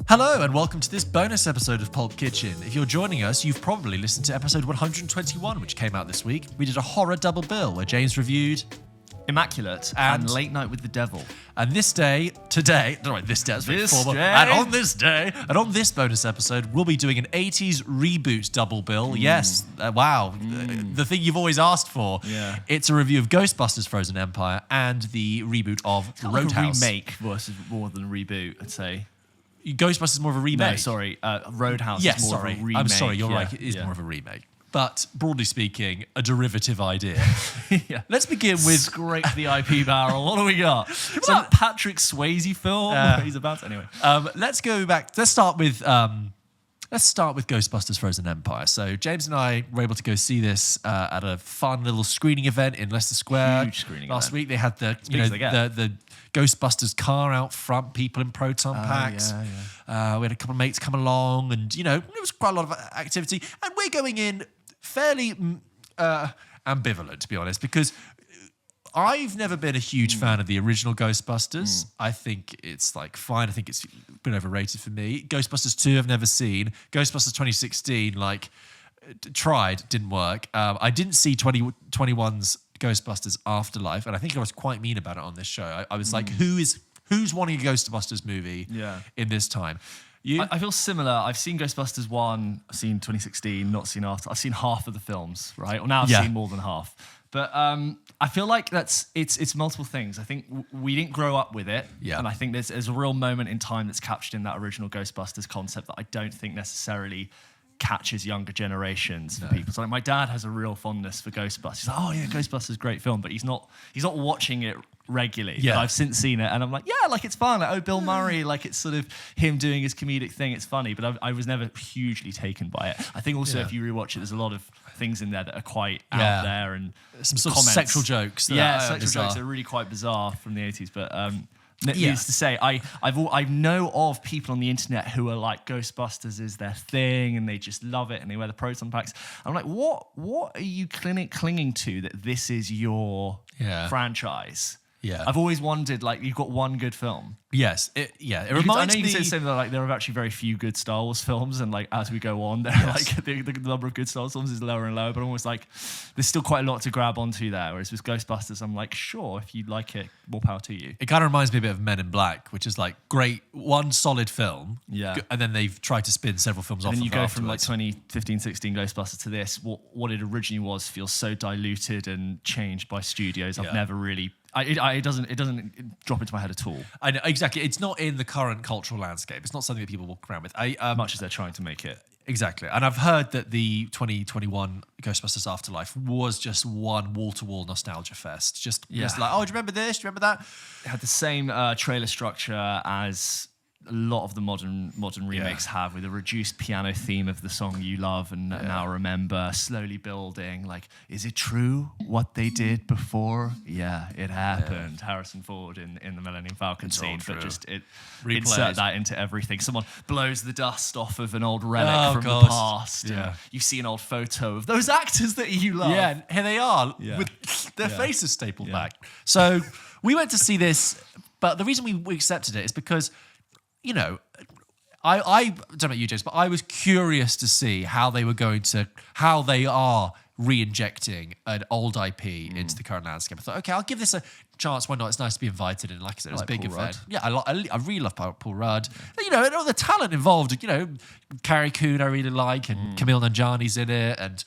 Hello and welcome to this bonus episode of Pulp Kitchen. If you're joining us, you've probably listened to episode 121, which came out this week. We did a horror double bill where James reviewed Immaculate and Late Night with the Devil. And this day, today, no, this day, and on this day, and on this bonus episode, we'll be doing an 80s reboot double bill. Yes, wow, the thing you've always asked for. Yeah. It's a review of Ghostbusters Frozen Empire and the reboot of Roadhouse. Like a remake versus more than a reboot, I'd say. Ghostbusters is more of a remake. No, sorry, Roadhouse is more of a remake. I'm sorry, you're right, it is more of a remake. But broadly speaking, a derivative idea. Yeah. Let's begin with... Scrape the IP barrel. What do we got? Some Patrick Swayze film he's about to... Anyway. Let's go back. Let's start with Ghostbusters Frozen Empire. So James and I were able to go see this at a fun little screening event in Leicester Square. Huge screening last event. week. They had the Ghostbusters car out front, people in proton packs. We had a couple of mates come along, and there was quite a lot of activity. And we're going in fairly ambivalent, to be honest, because I've never been a huge fan of the original Ghostbusters. I think it's fine. I think it's been overrated for me. Ghostbusters 2 I've never seen. Ghostbusters 2016 tried, didn't work. I didn't see 2021's Ghostbusters Afterlife, and I think I was quite mean about it on this show. I was like, who's wanting a Ghostbusters movie in this time? I feel similar. I've seen Ghostbusters 1, I've seen 2016, not seen After. I've seen half of the films, right? Or now I've seen more than half. But I feel like it's multiple things. I think we didn't grow up with it. Yeah. And I think there's a real moment in time that's captured in that original Ghostbusters concept that I don't think necessarily catches younger generations for people. So my dad has a real fondness for Ghostbusters. He's like, oh yeah, Ghostbusters, great film, but he's not watching it regularly. Yeah. But I've since seen it and I'm like, yeah, it's fun. Bill Murray, it's sort of him doing his comedic thing. It's funny, but I was never hugely taken by it. I think also if you rewatch it, there's a lot of things in there that are quite out there and some sort comments. of sexual jokes. Sexual bizarre. jokes are really quite bizarre from the 80s, but needless to say, I know of people on the internet who are like, Ghostbusters is their thing and they just love it and they wear the proton packs. I'm like, what are you clinging to that this is your franchise? Yeah. I've always wondered, you've got one good film. Yes. It reminds me... I know you can say the same, that there are actually very few good Star Wars films, and as we go on, the number of good Star Wars films is lower and lower, but almost there's still quite a lot to grab onto there, whereas with Ghostbusters, I'm like, sure, if you like it, more power to you. It kind of reminds me a bit of Men in Black, which is great, one solid film, and then they've tried to spin several films off. And then you go afterwards. from 2015, 16 Ghostbusters to this, what it originally was feels so diluted and changed by studios. I've never really... It doesn't drop into my head at all. I know, exactly. It's not in the current cultural landscape. It's not something that people walk around with. Much as they're trying to make it. Exactly. And I've heard that the 2021 Ghostbusters Afterlife was just one wall-to-wall nostalgia fest. Just do you remember this? Do you remember that? It had the same trailer structure as a lot of the modern remakes have, with a reduced piano theme of the song you love and now remember, slowly building. Is it true what they did before? Yeah, it happened. Harrison Ford in the Millennium Falcon scene, but just insert that into everything. Someone blows the dust off of an old relic from the past. Yeah. And you see an old photo of those actors that you love. Yeah, and here they are with their faces stapled back. So we went to see this, but the reason we accepted it is because I don't know about you, James, but I was curious to see how they are re-injecting an old IP into the current landscape. I thought, okay, I'll give this a chance. Why not? It's nice to be invited. And like I said, it was a big event. Yeah, I really love Paul Rudd. And all the talent involved. Carrie Coon I really like, and Camille Nanjiani's in it, and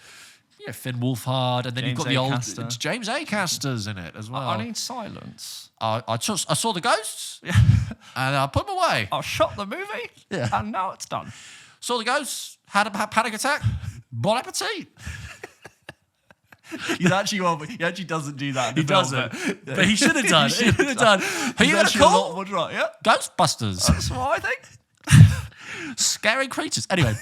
Finn Wolfhard, and then you've got the old James Acaster's in it as well. I need silence. I saw the ghosts, and I put them away. I shot the movie, and now it's done. Saw the ghosts, had a panic attack, bon appetit. He actually doesn't do that. He doesn't, but he should have done. He should have done. Are you gonna call Ghostbusters? That's what I think. Scary creatures. Anyway,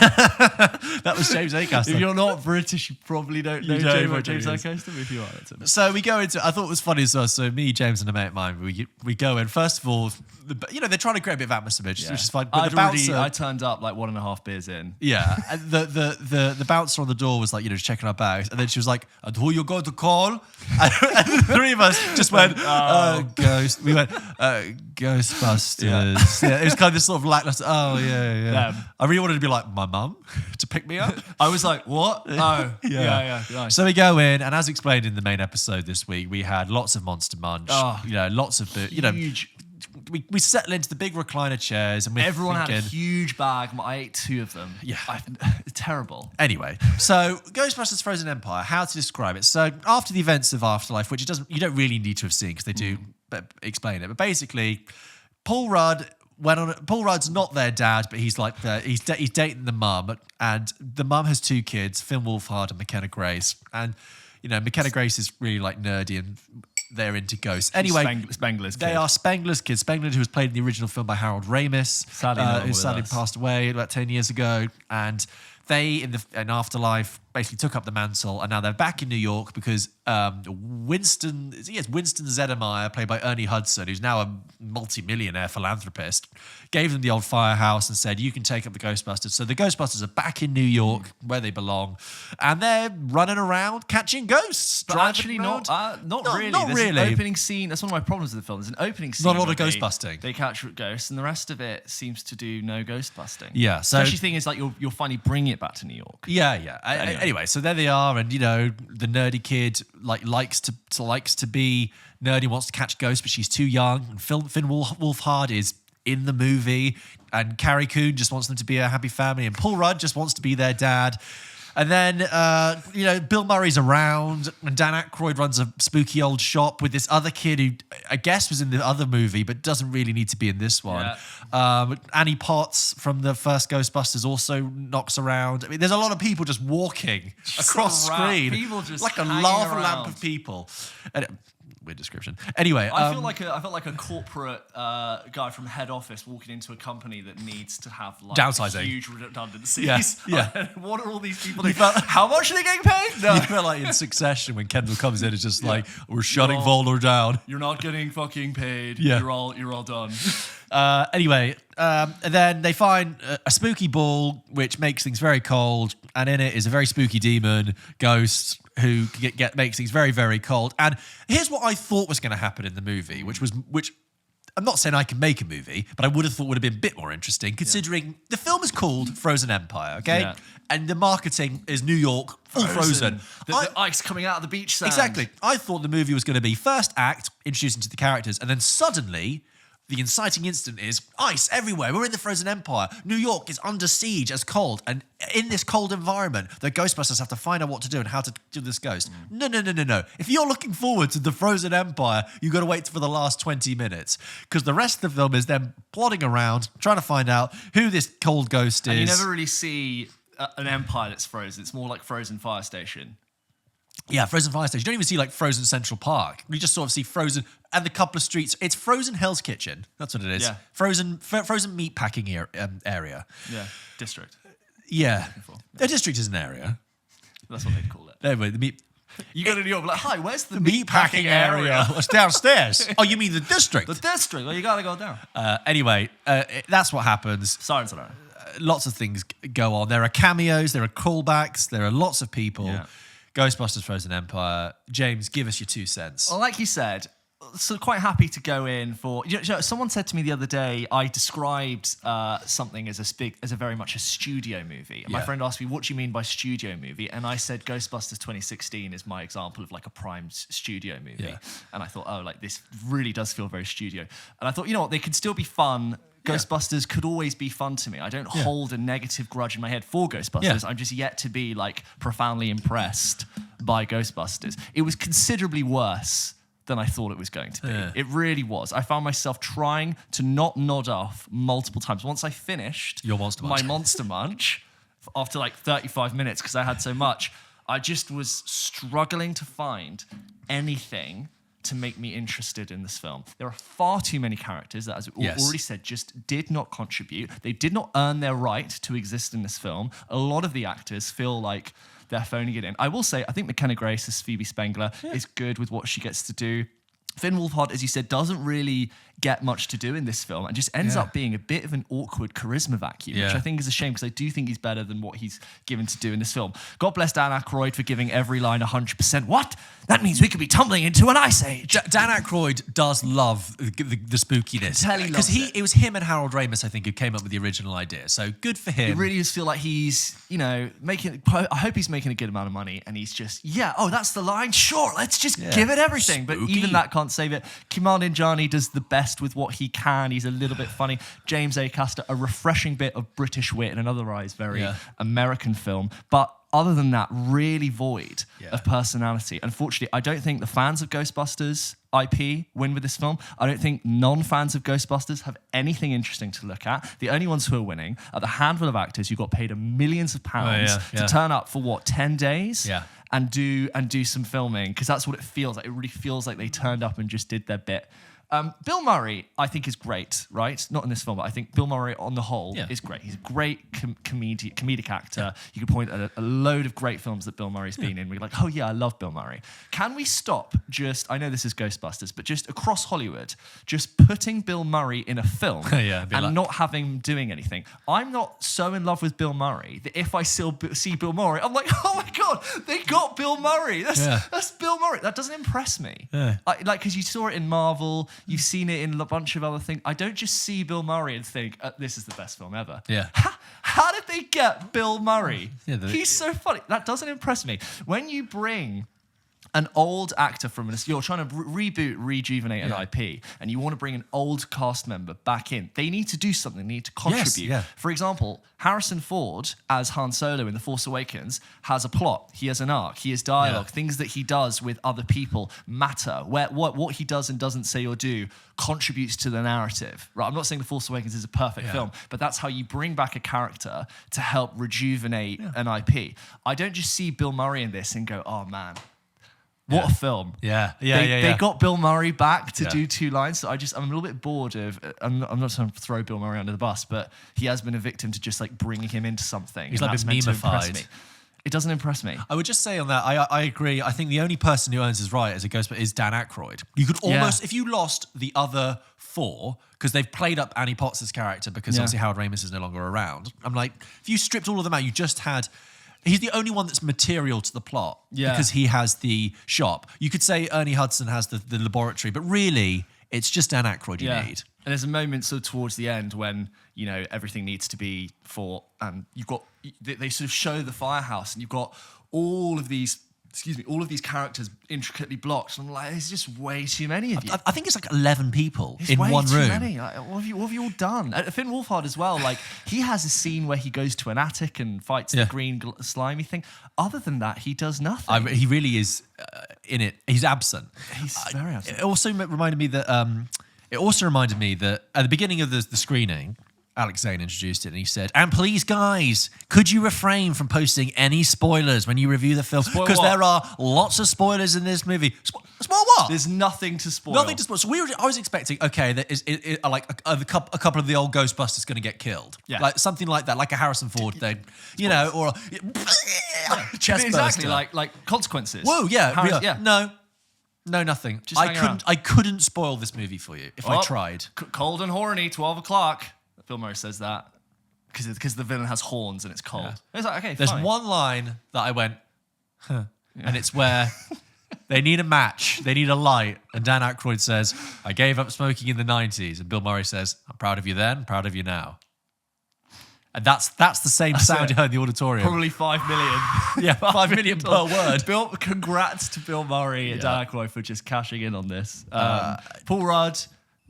That was James Acaster. If you're not British, you probably don't know James Acaster. If you are, that's it. So we go into. I thought it was funny as well. So me, James, and a mate of mine, we go in. First of all, they're trying to create a bit of atmosphere, which is fine. But I turned up like 1.5 beers in. Yeah, and the bouncer on the door was like, just checking our bags, and then she was like, "And who you going to call?" And the three of us just went, "Ghost." We went, "Ghostbusters." Yeah, it was kind of this sort of lackluster. Oh yeah. I really wanted to be like my mum to pick me up. I was like, "What?" Oh, yeah. Nice. So we go in, and as explained in the main episode this week, we had lots of Monster Munch. Lots of huge. We settle into the big recliner chairs, and everyone had a huge bag. I ate 2 of them. Yeah, terrible. Anyway, so Ghostbusters: Frozen Empire. How to describe it? So after the events of Afterlife, which you don't really need to have seen because they do explain it, but basically, Paul Rudd's not their dad, but he's like he's dating the mum, and the mum has 2 kids, Finn Wolfhard and McKenna Grace, and McKenna Grace is really like nerdy and they're into ghosts. Anyway, Spengler's they kid. are Spengler's kids. Spengler, who was played in the original film by Harold Ramis, who sadly passed away about 10 years ago, and they in Afterlife basically took up the mantle, and now they're back in New York because Winston Zedemeyer, played by Ernie Hudson, who's now a multi-millionaire philanthropist, gave them the old firehouse and said, "You can take up the Ghostbusters." So the Ghostbusters are back in New York, where they belong, and they're running around catching ghosts. But actually, not really. Not There's really. An opening scene. That's one of my problems with the film. There's an opening scene. Not a lot of ghost busting. They catch ghosts, and the rest of it seems to do no ghost busting. Yeah. So the thing is, like, you'll finally bring it back to New York. Yeah. Anyway, so there they are, and the nerdy kid likes to be nerdy, wants to catch ghosts, but she's too young. And Finn Wolfhard is in the movie, and Carrie Coon just wants them to be a happy family, and Paul Rudd just wants to be their dad. And then, Bill Murray's around, and Dan Aykroyd runs a spooky old shop with this other kid who I guess was in the other movie, but doesn't really need to be in this one. Yeah. Annie Potts from the first Ghostbusters also knocks around. I mean, there's a lot of people just walking across screen. People just like a lava lamp of people. Weird description. Anyway, I felt like a corporate guy from head office walking into a company that needs to have like downsizing, huge redundancies. Yeah. What are all these people doing? How much are they getting paid? No. You felt like in Succession when Kendall comes in, it's just like, we're shutting Voller down. You're not getting fucking paid. Yeah. You're all done. Anyway, and then they find a spooky ball which makes things very cold, and in it is a very spooky demon ghost who makes things very, very cold. And here's what I thought was going to happen in the movie, which I'm not saying I can make a movie, but I would have thought would have been a bit more interesting, considering the film is called Frozen Empire, okay? Yeah. And the marketing is New York, full frozen. The ice coming out of the beach sand. Exactly. I thought the movie was going to be first act, introducing to the characters, and then suddenly the inciting incident is ice everywhere. We're in the Frozen Empire. New York is under siege as cold. And in this cold environment, the Ghostbusters have to find out what to do and how to do this ghost. No. If you're looking forward to the Frozen Empire, you've got to wait for the last 20 minutes. Because the rest of the film is them plodding around, trying to find out who this cold ghost is. And you never really see an empire that's frozen. It's more like Frozen Fire Station. Yeah, Frozen Fire Station. You don't even see like Frozen Central Park. You just sort of see Frozen and the couple of streets. It's Frozen Hell's Kitchen. That's what it is. Yeah. Frozen meat packing area. Yeah, district. Yeah. A district is an area. That's what they'd call it. Anyway, the meat... You go to New York, like, hi, where's the meat packing area? It's downstairs. Oh, you mean the district? The district. Well, you got to go down. Anyway, that's what happens. Sirens are lots of things go on. There are cameos. There are callbacks. There are lots of people. Yeah. Ghostbusters Frozen Empire. James, give us your 2 cents. Well, like you said, so quite happy to go in for... someone said to me the other day, I described something as a very much a studio movie. And my friend asked me, what do you mean by studio movie? And I said, Ghostbusters 2016 is my example of like a prime studio movie. Yeah. And I thought, this really does feel very studio. And I thought, you know what, they could still be fun. Ghostbusters could always be fun to me. I don't hold a negative grudge in my head for Ghostbusters. Yeah. I'm just yet to be like profoundly impressed by Ghostbusters. It was considerably worse than I thought it was going to be. Yeah. It really was. I found myself trying to not nod off multiple times. Once I finished my Monster Munch after like 35 minutes because I had so much, I just was struggling to find anything to make me interested in this film. There are far too many characters that, as we already said, just did not contribute. They did not earn their right to exist in this film. A lot of the actors feel like they're phoning it in. I will say, I think McKenna Grace as Phoebe Spengler is good with what she gets to do. Finn Wolfhard, as you said, doesn't really get much to do in this film and just ends up being a bit of an awkward charisma vacuum, which I think is a shame because I do think he's better than what he's given to do in this film. God bless Dan Aykroyd for giving every line 100%. What? That means we could be tumbling into an ice age. Dan Aykroyd does love the spookiness. Because it was him and Harold Ramis, I think, who came up with the original idea. So good for him. It really does feel like he's, making. I hope he's making a good amount of money, and he's just, that's the line. Sure, let's just give it everything. Spooky. But even that can't save it. Kumail Nanjiani does the best with what he can. He's a little bit funny. James Acaster, a refreshing bit of British wit in an otherwise very American film, but other than that, really void of personality. Unfortunately, I don't think the fans of Ghostbusters IP win with this film. I don't think non-fans of Ghostbusters have anything interesting to look at. The only ones who are winning are the handful of actors who got paid millions of pounds to turn up for 10 days? And do some filming, because that's what it feels like. It really feels like they turned up and just did their bit. Bill Murray, I think, is great, right? Not in this film, but I think Bill Murray on the whole is great. He's a great comedic actor. You could point at a load of great films that Bill Murray's been in. We're like, oh yeah, I love Bill Murray. Can we stop I know this is Ghostbusters, but just across Hollywood, just putting Bill Murray in a film and not having him doing anything? I'm not so in love with Bill Murray that if I still see Bill Murray, I'm like, oh my God, they got Bill Murray. That's Bill Murray. That doesn't impress me. Because you saw it in Marvel, you've seen it in a bunch of other things. I don't just see Bill Murray and think, this is the best film ever. How did they get Bill Murray? He's so funny. That doesn't impress me. When you bring an old actor you're trying to rejuvenate an IP, and you want to bring an old cast member back in, they need to do something. They need to contribute. For example, Harrison Ford as Han Solo in The Force Awakens has a plot. He has an arc. He has dialogue. Things that he does with other people matter. What he does and doesn't say or do contributes to the narrative. Right? I'm not saying The Force Awakens is a perfect film, but that's how you bring back a character to help rejuvenate an IP. I don't just see Bill Murray in this and go, oh man, what a film. They got Bill Murray back to do 2 lines. So I'm a little bit bored of, I'm not trying to throw Bill Murray under the bus, but he has been a victim to just like bringing him into something. He's like been meme-ified. It doesn't impress me. I would just say on that, I agree. I think the only person who earns his right as a Ghostbuster is Dan Aykroyd. You could almost, if you lost the other 4, because they've played up Annie Potts' character, because obviously Harold Ramis is no longer around. I'm like, if you stripped all of them out, you just had... He's the only one that's material to the plot because he has the shop. You could say Ernie Hudson has the laboratory, but really, it's just Dan Aykroyd you need. And there's a moment sort of towards the end when, everything needs to be fought, and they sort of show the firehouse, and you've got all of these characters intricately blocked. And I'm like, there's just way too many of you. I think it's like 11 people in one room. Too many. Like, what have you all done? Finn Wolfhard as well. Like, he has a scene where he goes to an attic and fights the green slimy thing. Other than that, he does nothing. He really is in it. He's absent. He's very absent. It also reminded me that at the beginning of the screening, Alex Zane introduced it and he said, and please guys, could you refrain from posting any spoilers when you review the film? Because there are lots of spoilers in this movie. Spoil what? There's nothing to spoil. Nothing to spoil. So I was expecting, there is like a couple of the old Ghostbusters going to get killed. Like something like that, like a Harrison Ford thing, or chest exactly, burster. like consequences. Whoa, No, nothing. I couldn't spoil this movie for you if I tried. Cold and horny, 12 o'clock. Bill Murray says that because the villain has horns and it's cold. It's like, okay, There's fine. one line that I went, and it's where they need a match, they need a light, and Dan Aykroyd says, I gave up smoking in the 90s, and Bill Murray says, I'm proud of you then, proud of you now. And that's the same sound you heard in the auditorium. Probably 5 million. 5 million per word. Congrats to Bill Murray and Dan Aykroyd for just cashing in on this. Paul Rudd,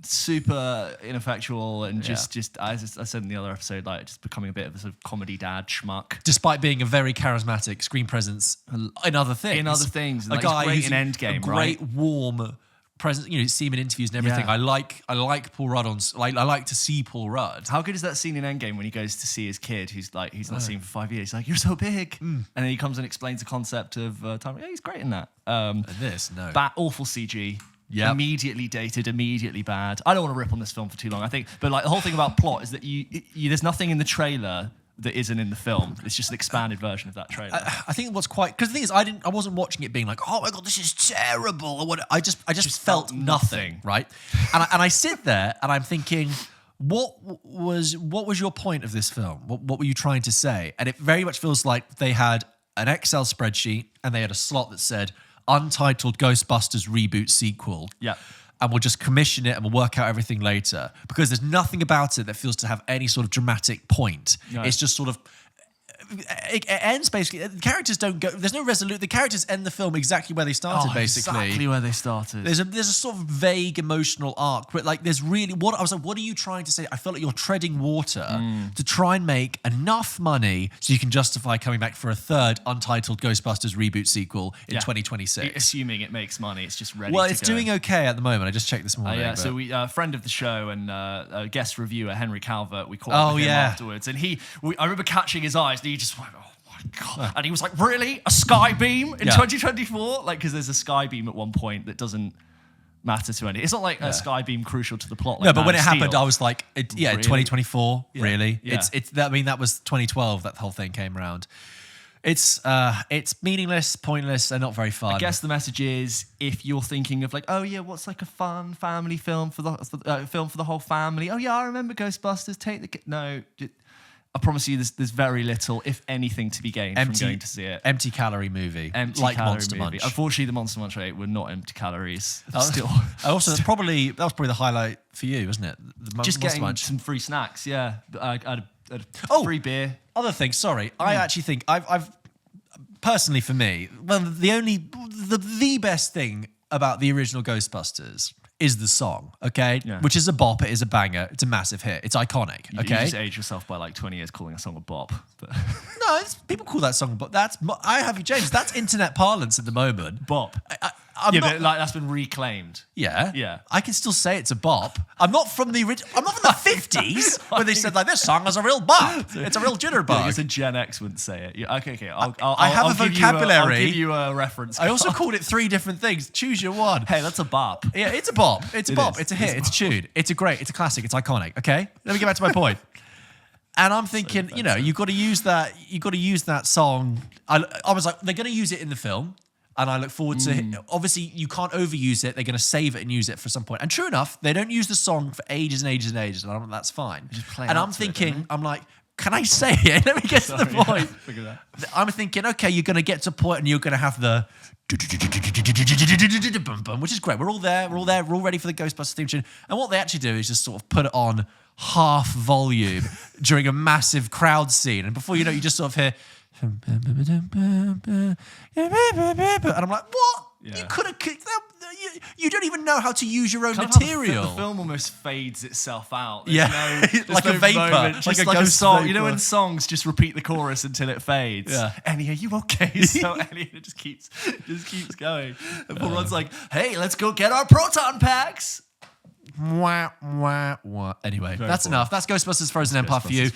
super ineffectual and just as I said in the other episode, like just becoming a bit of a sort of comedy dad schmuck. Despite being a very charismatic screen presence in other things. A guy who's in Endgame, a great warm presence. You see him in interviews and everything. I like Paul Rudd I like to see Paul Rudd. How good is that scene in Endgame when he goes to see his kid who's not seen him for 5 years? He's like, you're so big. And then he comes and explains the concept of time. Yeah, he's great in that. And this, no. Awful CG. Yep. Immediately dated, immediately bad. I don't want to rip on this film for too long, I think. But like the whole thing about plot is that there's nothing in the trailer that isn't in the film. It's just an expanded version of that trailer. I think what's quite, because the thing is, I wasn't watching it being like, oh my god, this is terrible, or what. I just felt nothing, right? And I sit there and I'm thinking, what was your point of this film? What were you trying to say? And it very much feels like they had an Excel spreadsheet and they had a slot that said untitled Ghostbusters reboot sequel. Yeah. And we'll just commission it and we'll work out everything later, because there's nothing about it that feels to have any sort of dramatic point. No. It's just sort of, it ends basically. The characters don't go. There's no resolution. The characters end the film exactly where they started. Basically, exactly where they started. There's a sort of vague emotional arc, but like there's really what I was like. What are you trying to say? I felt like you're treading water to try and make enough money so you can justify coming back for a third untitled Ghostbusters reboot sequel in 2026. Assuming it makes money, it's just ready. Well, it's doing okay at the moment. I just checked this morning. Yeah, so we friend of the show and a guest reviewer, Henry Calvert. We caught up with him afterwards, and I remember catching his eyes. And he just went, oh my god! And he was like, "Really, a sky beam in 2024?" Like, because there's a sky beam at one point that doesn't matter to any. It's not like a sky beam crucial to the plot. Like no, but when it Steel. happened, I was like, really? 2024, really? Yeah. I mean, that was 2012. That whole thing came around. It's meaningless, pointless, and not very fun. I guess the message is, if you're thinking of like, oh yeah, what's like a fun family film for the film for the whole family? Oh yeah, I remember Ghostbusters. I promise you, there's very little, if anything, to be gained from going to see it. Empty calorie movie, Like Monster Munch. Unfortunately, the Monster Munch 8 were not empty calories. Still, that was probably the highlight for you, wasn't it? Just getting Munch. some free snacks. Yeah, I had a free beer. Other thing, sorry, I actually think I've personally for me, well, the best thing about the original Ghostbusters is the song, okay? Yeah. Which is a bop, it is a banger, it's a massive hit, it's iconic, okay? You just age yourself by like 20 years calling a song a bop. But. No, people call that song a bop. That's internet parlance at the moment. Bop. But like that's been reclaimed. Yeah. I can still say it's a bop. I'm not from the 50s when they said like this song is a real bop. It's a real jitterbug. I guess a Gen X wouldn't say it. Yeah, okay. I have a vocabulary. I'll give you a reference. I also called it 3 different things. Choose your one. Hey, that's a bop. Yeah, it's a bop. It's a bop. It's a hit. It's a tune. It's a classic. It's iconic. Okay, let me get back to my point. And I'm thinking, you've got to use that. You've got to use that song. I was like, they're going to use it in the film. And I look forward to obviously, you can't overuse it. They're going to save it and use it for some point. And true enough, they don't use the song for ages and ages and ages. And that's fine. And I'm thinking, I'm like, can I say it? Let me get to the point. Yeah, I'm thinking, okay, you're going to get to a point and you're going to have the which is great. We're all there. We're all ready for the Ghostbusters theme tune. And what they actually do is just sort of put it on half volume during a massive crowd scene. And before you know it, you just sort of hear... And I'm like, what? Yeah. You could have kicked that. You don't even know how to use your own material. The film almost fades itself out. There's like a vapor, moment, like a song. Vapor. You know when songs just repeat the chorus until it fades. Yeah. Ellie, are you okay? So Ellie just keeps going. And Paul Rudd's like, hey, let's go get our proton packs. Anyway, that's enough. That's Ghostbusters Frozen Empire for you.